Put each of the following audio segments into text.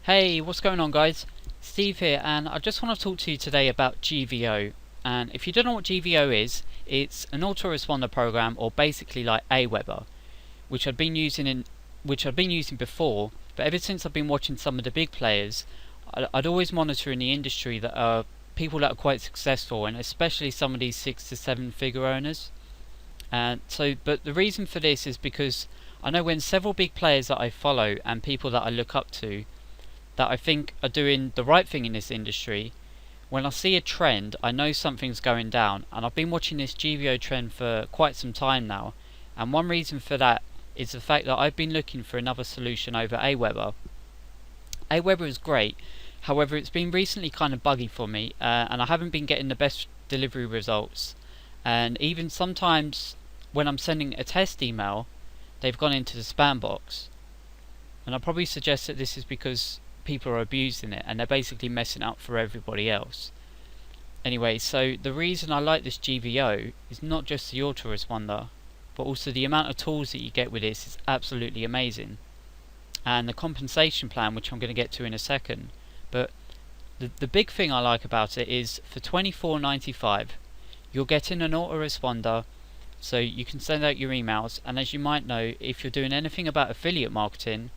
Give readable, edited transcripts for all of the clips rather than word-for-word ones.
Hey, what's going on guys? Steve here, and I just want to talk to you today about GVO. And if you don't know what GVO is, it's an autoresponder program, or basically like Aweber, which I'd been using before, but ever since I've been watching some of the big players, I'd always monitor in the industry that are people that are quite successful, and especially some of these 6 to 7 figure owners. But the reason for this is because I know when several big players that I follow and people that I look up to that I think are doing the right thing in this industry, when I see a trend, I know something's going down. And I've been watching this GVO trend for quite some time now, and one reason for that is the fact that I've been looking for another solution over Aweber. Aweber is great, however it's been recently kind of buggy for me, and I haven't been getting the best delivery results, and even sometimes when I'm sending a test email, they've gone into the spam box. And I probably suggest that this is because people are abusing it and they're basically messing up for everybody else. Anyway, so the reason I like this GVO is not just the autoresponder, but also the amount of tools that you get with this is absolutely amazing, and the compensation plan, which I'm going to get to in a second. But the big thing I like about it is for $24.95 you're getting an autoresponder, so you can send out your emails. And as you might know, if you're doing anything about affiliate marketing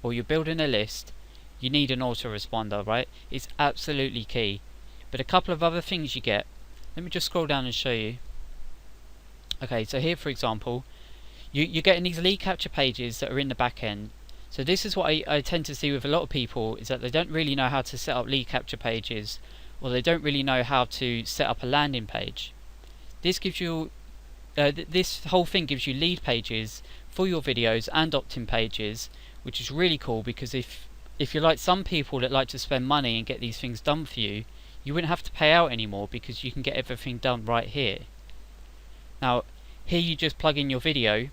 or you're building a list, you need an autoresponder, right? It's absolutely key. But a couple of other things you get, let me just scroll down and show you. Okay, so here for example, you're getting these lead capture pages that are in the back end. So this is what I tend to see with a lot of people, is that they don't really know how to set up lead capture pages, or they don't really know how to set up a landing page. This gives you this whole thing gives you lead pages for your videos and opt-in pages, which is really cool, because if you're like some people that like to spend money and get these things done for you, you wouldn't have to pay out anymore because you can get everything done right here. Now, here you just plug in your video.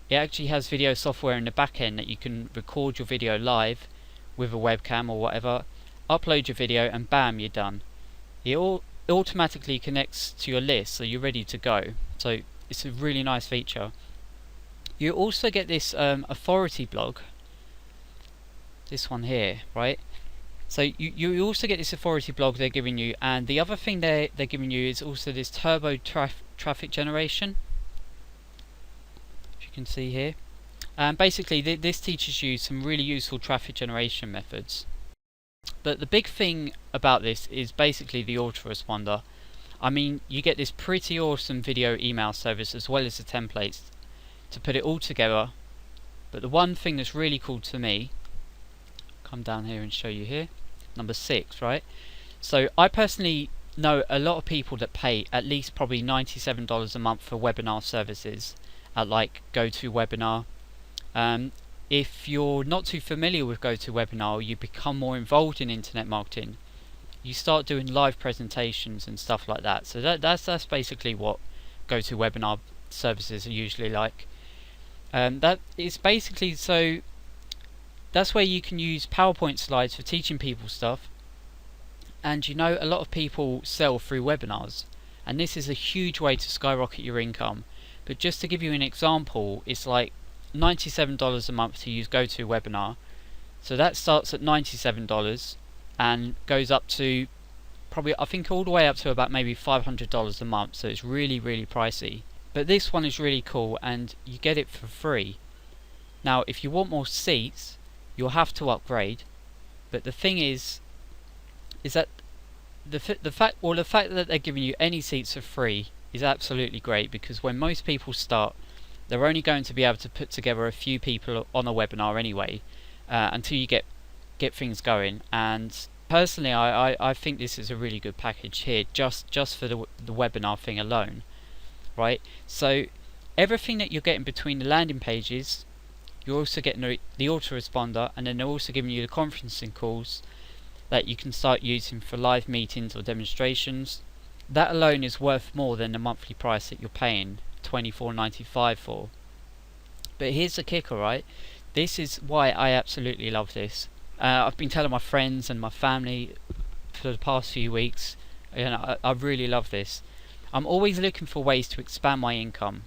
It actually has video software in the back end that you can record your video live with a webcam or whatever, upload your video, and bam, you're done. It all automatically connects to your list, so you're ready to go. So it's a really nice feature. You also get this authority blog, this one here, right? So you also get this authority blog they're giving you, and the other thing they're giving you is also this turbo traffic generation, as you can see here. And basically this teaches you some really useful traffic generation methods. But the big thing about this is basically the autoresponder. I mean, you get this pretty awesome video email service as well as the templates to put it all together. But the one thing that's really cool to me, come down here and show you here, number 6, right? So I personally know a lot of people that pay at least probably $97 a month for webinar services at like GoToWebinar. If you're not too familiar with GoToWebinar, you become more involved in internet marketing. You start doing live presentations and stuff like that. So that's basically what GoToWebinar services are usually like. That is basically, so that's where you can use PowerPoint slides for teaching people stuff. And you know, a lot of people sell through webinars, and this is a huge way to skyrocket your income. But just to give you an example, it's like $97 a month to use GoToWebinar. So that starts at $97 and goes up to probably, I think, all the way up to about maybe $500 a month. So it's really, really pricey. But this one is really cool, and you get it for free. Now, if you want more seats, you'll have to upgrade. But the thing is that the fact that they're giving you any seats for free is absolutely great, because when most people start, they're only going to be able to put together a few people on a webinar anyway, until you get things going. And personally, I think this is a really good package here, just for the webinar thing alone, right? So everything that you're getting between the landing pages, you're also getting the autoresponder, and then they're also giving you the conferencing calls that you can start using for live meetings or demonstrations. That alone is worth more than the monthly price that you're paying $24.95 for. But here's the kicker, right? This is why I absolutely love this. I've been telling my friends and my family for the past few weeks, I really love this. I'm always looking for ways to expand my income.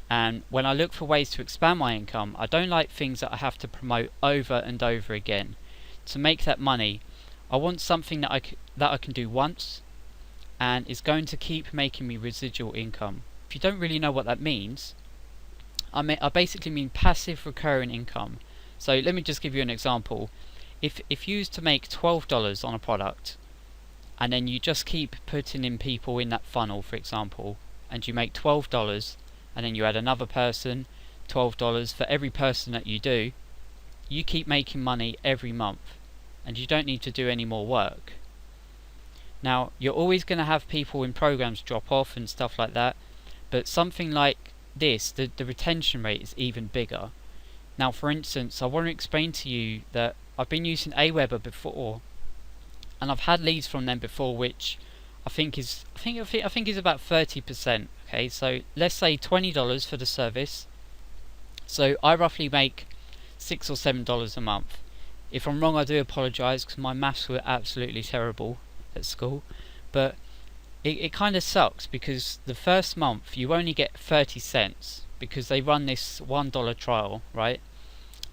And when I look for ways to expand my income, I don't like things that I have to promote over and over again. to make that money, I want something that I can do once and is going to keep making me residual income. If you don't really know what that means, I basically mean passive recurring income. So let me just give you an example. If you used to make $12 on a product, and then you just keep putting in people in that funnel, for example, and you make $12, and then you add another person, $12 for every person that you do, you keep making money every month, and you don't need to do any more work. Now, you're always going to have people in programs drop off and stuff like that, but something like this, the retention rate is even bigger. Now, for instance, I want to explain to you that I've been using Aweber before, and I've had leads from them before, which I think is about 30%. Okay, so let's say $20 for the service. So I roughly make $6 or $7 a month. If I'm wrong, I do apologise, because my maths were absolutely terrible at school. But it kind of sucks, because the first month you only get 30 cents because they run this $1 trial, right?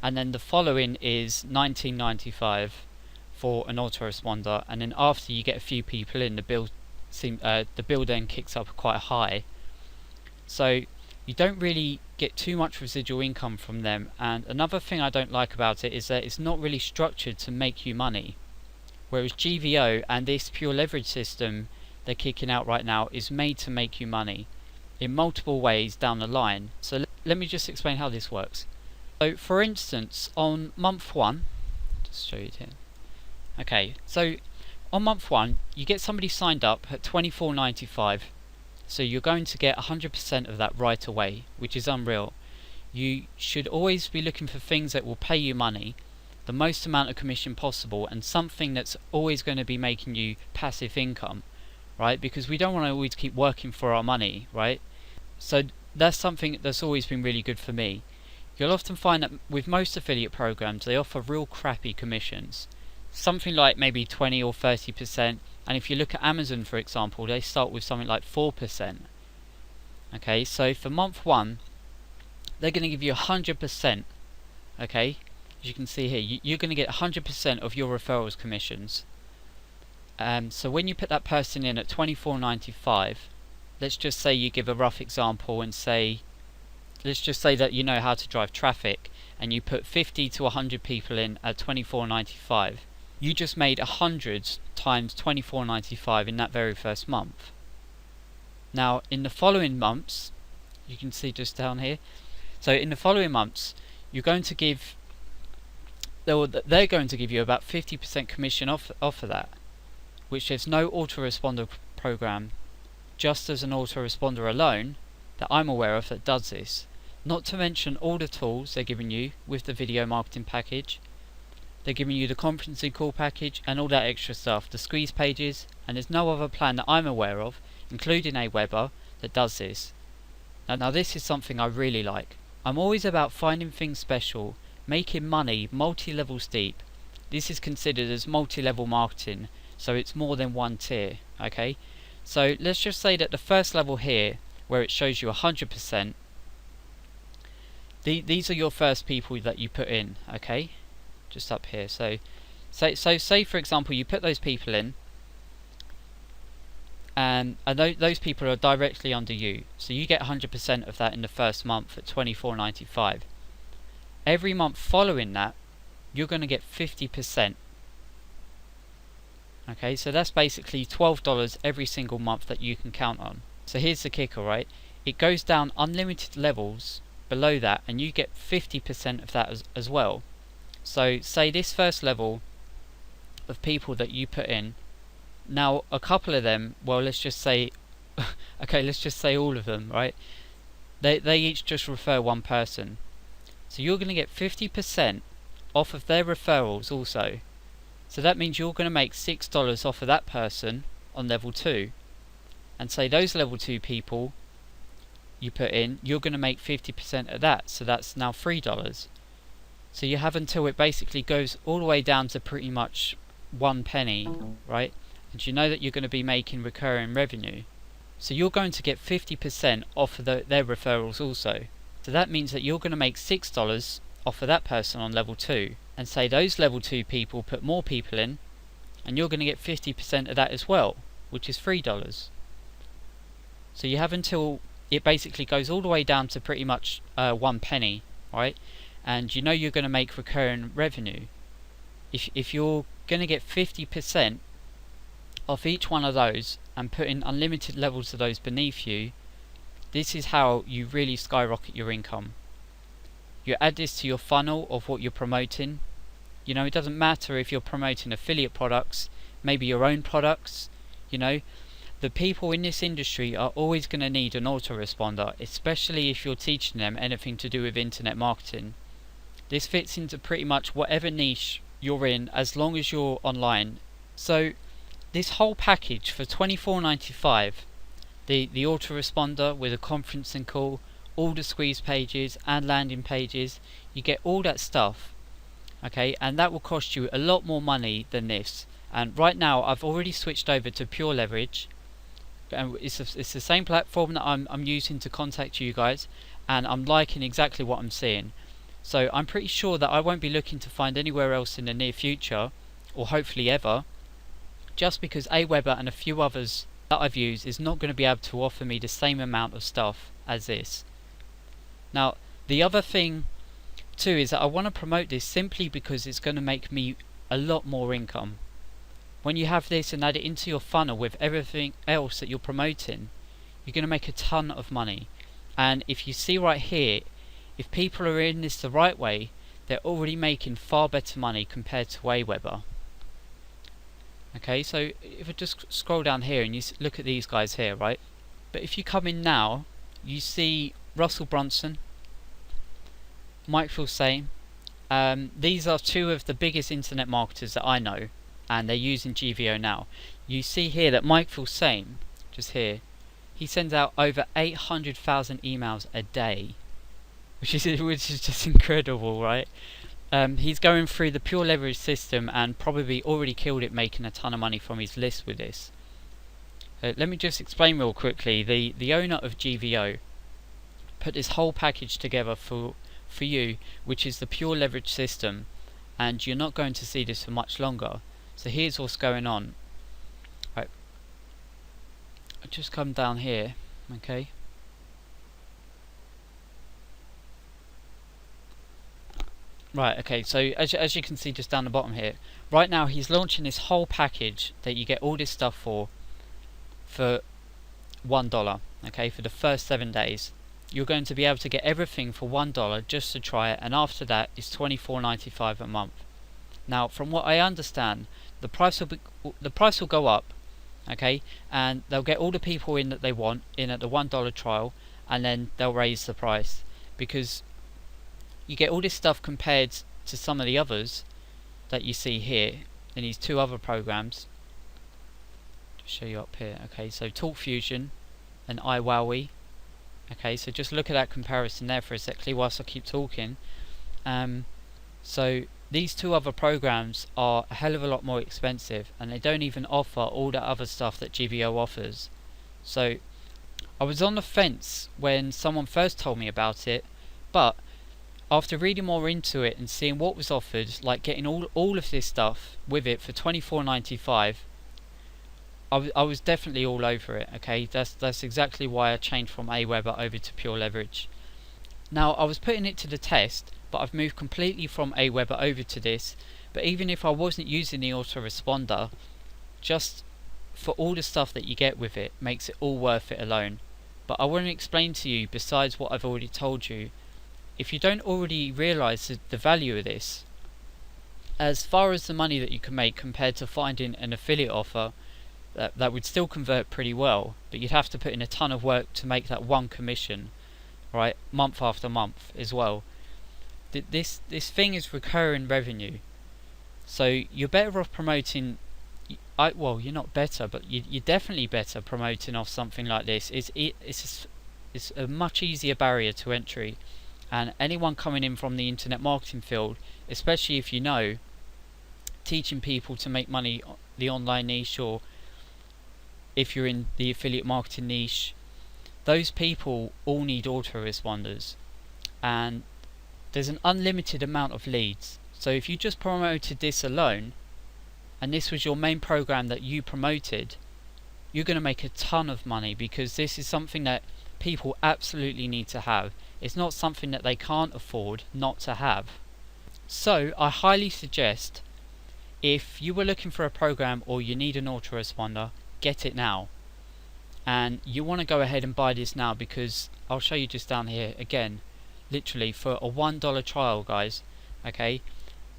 And then the following is $19.95 for an autoresponder, and then after you get a few people in, the bill then kicks up quite high. So you don't really get too much residual income from them. And another thing I don't like about it is that it's not really structured to make you money, whereas GVO and this pure leverage system they're kicking out right now is made to make you money in multiple ways down the line. So let me just explain how this works. So for instance, on month 1, just show you it here. Okay, so on month 1 you get somebody signed up at $24.95, so you're going to get 100% of that right away, which is unreal. You should always be looking for things that will pay you money, the most amount of commission possible, and something that's always going to be making you passive income, right? Because we don't want to always keep working for our money, right? So that's something that's always been really good for me. You'll often find that with most affiliate programs they offer real crappy commissions, something like maybe 20 or 30%, and if you look at Amazon, for example, they start with something like 4%. Okay, so for month 1 they're going to give you 100%. Okay, as you can see here, you're going to get 100% of your referrals commissions. So when you put that person in at $24.95, let's just say you give a rough example and say, let's just say that you know how to drive traffic, and you put 50 to 100 people in at $24.95. You just made 100 times $24.95 in that very first month. Now in the following months, you can see just down here, so in the following months you're going to give, they're going to give you about 50% commission off of that, which there's no autoresponder program, just as an autoresponder alone, that I'm aware of that does this. Not to mention all the tools they're giving you with the video marketing package. They're giving you the conferencing call package and all that extra stuff, the squeeze pages, and there's no other plan that I'm aware of, including Aweber, that does this. Now this is something I really like. I'm always about finding things special, making money multi-level steep. This is considered as multi-level marketing, so it's more than one tier. Okay, so let's just say that the first level here, where it shows you 100%, these are your first people that you put in. Okay, just up here. So say for example you put those people in, and those people are directly under you, so you get 100% of that in the first month at $24.95. Every month following that you're going to get 50%. Okay, so that's basically $12 every single month that you can count on. So here's the kicker, right? It goes down unlimited levels below that, and you get 50% of that as well. So say this first level of people that you put in, now a couple of them, well let's just say okay, let's just say all of them, right? They each just refer one person. So you're going to get 50% off of their referrals also. So that means you're going to make $6 off of that person on level 2. And say those level 2 people you put in, you're going to make 50% of that. So that's now $3. So you have until it basically goes all the way down to pretty much 1 penny, right? And you know that you're going to be making recurring revenue. So you're going to get 50% off of their referrals also. So that means that you're going to make $6 offer that person on level 2 and say those level 2 people put more people in, and you're going to get 50% of that as well, which is $3. So you have until it basically goes all the way down to pretty much 1 penny, right? And you know you're going to make recurring revenue. If you're going to get 50% off each one of those and put in unlimited levels of those beneath you, this is how you really skyrocket your income. You add this to your funnel of what you're promoting. You know, it doesn't matter if you're promoting affiliate products, maybe your own products. You know, the people in this industry are always going to need an autoresponder, especially if you're teaching them anything to do with internet marketing. This fits into pretty much whatever niche you're in as long as you're online. So this whole package for $24.95, the autoresponder with a conferencing call, all the squeeze pages and landing pages, you get all that stuff, okay, and that will cost you a lot more money than this. And right now I've already switched over to Pure Leverage, and it's the same platform that I'm using to contact you guys, and I'm liking exactly what I'm seeing. So I'm pretty sure that I won't be looking to find anywhere else in the near future, or hopefully ever, just because Aweber and a few others that I've used is not going to be able to offer me the same amount of stuff as this. Now the other thing too is that I want to promote this simply because it's going to make me a lot more income. When you have this and add it into your funnel with everything else that you're promoting, you're going to make a ton of money. And if you see right here, if people are in this the right way, they're already making far better money compared to Aweber. Okay, so if I just scroll down here and you look at these guys here, right? But if you come in now, you see Russell Brunson, Mike Filsaime. These are two of the biggest internet marketers that I know, and they're using GVO now. You see here that Mike Filsaime, just here, he sends out over 800,000 emails a day, which is just incredible, right? He's going through the Pure Leverage system and probably already killed it, making a ton of money from his list with this. Let me just explain real quickly. The owner of GVO put this whole package together for you, which is the Pure Leverage system, and you're not going to see this for much longer. So here's what's going on. Right, I'll just come down here, okay. Right, okay, so as you can see just down the bottom here, right now he's launching this whole package that you get all this stuff for $1, okay, for the first 7 days. You're going to be able to get everything for $1 just to try it, and after that it's $24.95 a month. Now, from what I understand, the price will go up, okay, and they'll get all the people in that they want in at the $1 trial, and then they'll raise the price, because you get all this stuff compared to some of the others that you see here in these two other programs. Just show you up here. Okay, so Talk Fusion and iWowie. Okay, so just look at that comparison there for a second whilst I keep talking. So these two other programs are a hell of a lot more expensive, and they don't even offer all the other stuff that GVO offers. So I was on the fence when someone first told me about it, but after reading more into it and seeing what was offered, like getting all of this stuff with it for $24.95, I was definitely all over it. Okay, that's exactly why I changed from Aweber over to Pure Leverage. Now I was putting it to the test, but I've moved completely from Aweber over to this. But even if I wasn't using the autoresponder, just for all the stuff that you get with it makes it all worth it alone. But I want to explain to you, besides what I've already told you, if you don't already realise the value of this, as far as the money that you can make compared to finding an affiliate offer that would still convert pretty well, but you'd have to put in a ton of work to make that one commission, right, month after month as well. This thing is recurring revenue, so you're better off promoting. Well, you're not better, but you're definitely better promoting off something like this. It's a much easier barrier to entry. And anyone coming in from the internet marketing field, especially if you know, teaching people to make money the online niche, or if you're in the affiliate marketing niche, those people all need autoresponders. And there's an unlimited amount of leads. So if you just promoted this alone, and this was your main program that you promoted, you're going to make a ton of money, because this is something that people absolutely need to have. It's not something that they can't afford not to have. So I highly suggest, if you were looking for a program or you need an autoresponder, get it now. And you want to go ahead and buy this now, because I'll show you just down here again, literally for a $1 trial, guys, okay,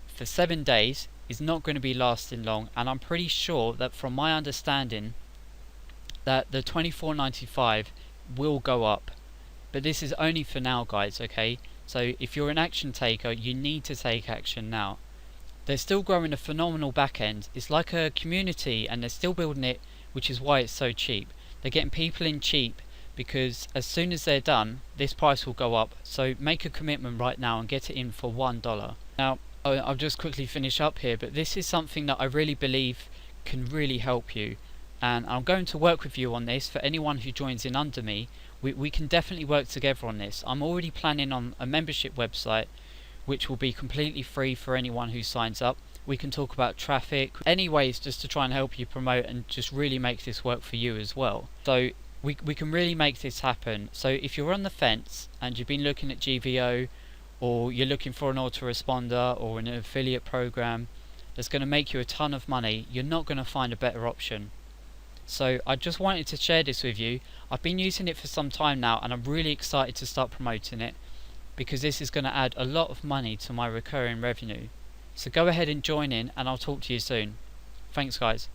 for 7 days, is not going to be lasting long. And I'm pretty sure that, from my understanding, that the $24.95 will go up, but this is only for now, guys, okay? So if you're an action taker, you need to take action now. They're still growing a phenomenal back end. It's like a community, and they're still building it, which is why it's so cheap. They're getting people in cheap, because as soon as they're done, this price will go up. So make a commitment right now and get it in for $1. Now, I'll just quickly finish up here, but this is something that I really believe can really help you, and I'm going to work with you on this. For anyone who joins in under me, we can definitely work together on this. I'm already planning on a membership website which will be completely free for anyone who signs up. We can talk about traffic, any ways just to try and help you promote and just really make this work for you as well. So we can really make this happen. So if you're on the fence and you've been looking at GVO, or you're looking for an autoresponder or an affiliate program that's going to make you a ton of money, you're not going to find a better option. So I just wanted to share this with you. I've been using it for some time now, and I'm really excited to start promoting it, because this is going to add a lot of money to my recurring revenue. So go ahead and join in, and I'll talk to you soon. Thanks, guys.